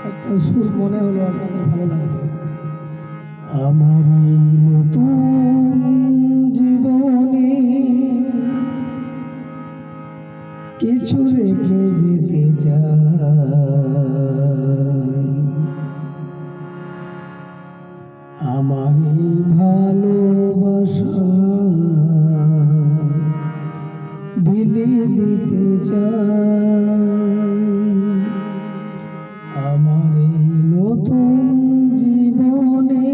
একটা সুর মনে হলো আপনাদের ভালো লাগবে। আমার এই নতুন জীবনে কিছু রেখে যেতে চাই, আমার এই ভালোবাসা বিলিয়ে দিতে চাই। আমার এই নতুন জীবনে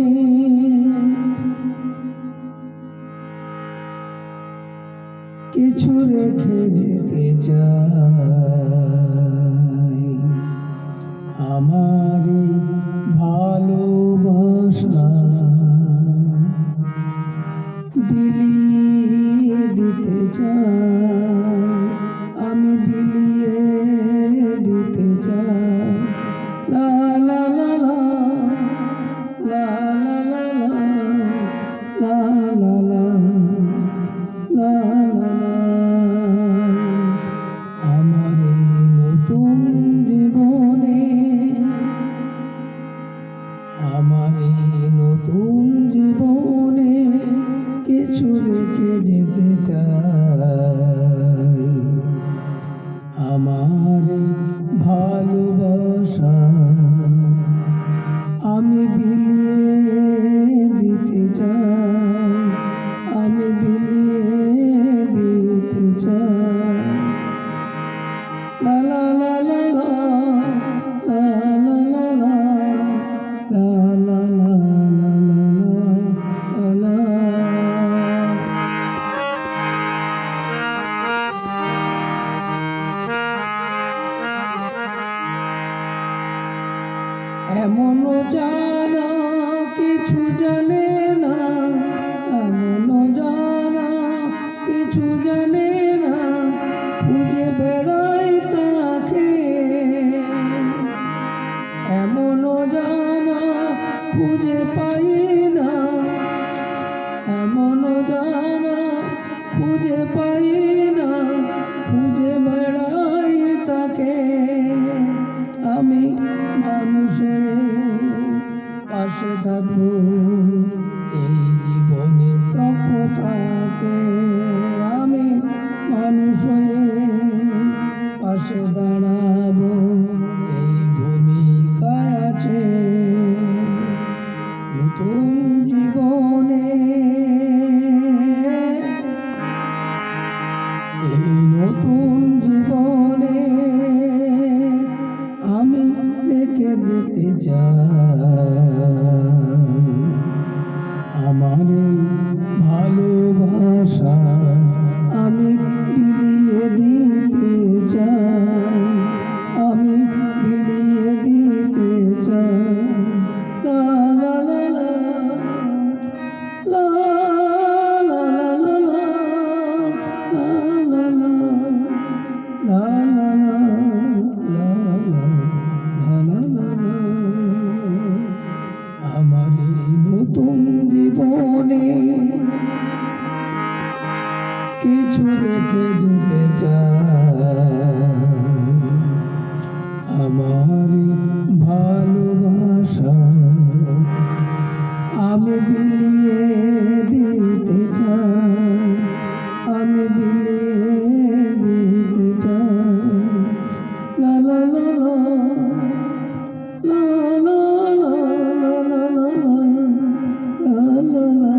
কিছু রেখে যেতে চাই, আমার এই ভালোবাসা বিলিয়ে দিতে চাই, আমি বিলিয়ে দিতে চাই। লা লা লা লা লা লা লা লা লা লা লা লা। আমার এই নতুন জীবনে, আমার এই নতুন জীবনে কিছু রেখে যেতে চাই, আমার ভালোবাসা আমি বিলিয়ে দিতে চাই, আমি বিলিয়ে দিতে চাই। লা লা লা লা লা লা লা লা লা লা লা লা লা। এমনও জানা কিছু জানে না, এমনও জানা কিছু জানে না, খুঁজে বেড়াই তাকে। এমনও জানা খুঁজে পাই না, এমনও জানা খুঁজে পাই না, খুঁজে বেড়াই তাকে। আমি মানুষের পাশে থাকবো এই জীবনে তত থাকে, আমি মানুষের পাশে দাঁড়াবো এই ভূমিকায় আছে। নতুন জীবনে, এই নতুন জীবনে আমি রেখে যেতে চাই, আমার ভালোবাসা আমি বিলিয়ে দিতে চাই, আমি বিলিয়ে দিতে চাই। লা লা লা লা লা লা লা লা লা লা লা লা লা। আমার এই নতুন জীবনে কিছু রেখে যেতে চাই, আমার ভালোবাসা আমি বিলিয়ে দিতে চাই, আমি বিলিয়ে দিতে চাই। লা লা লা লা লা লা লা লা লা লা লা লা।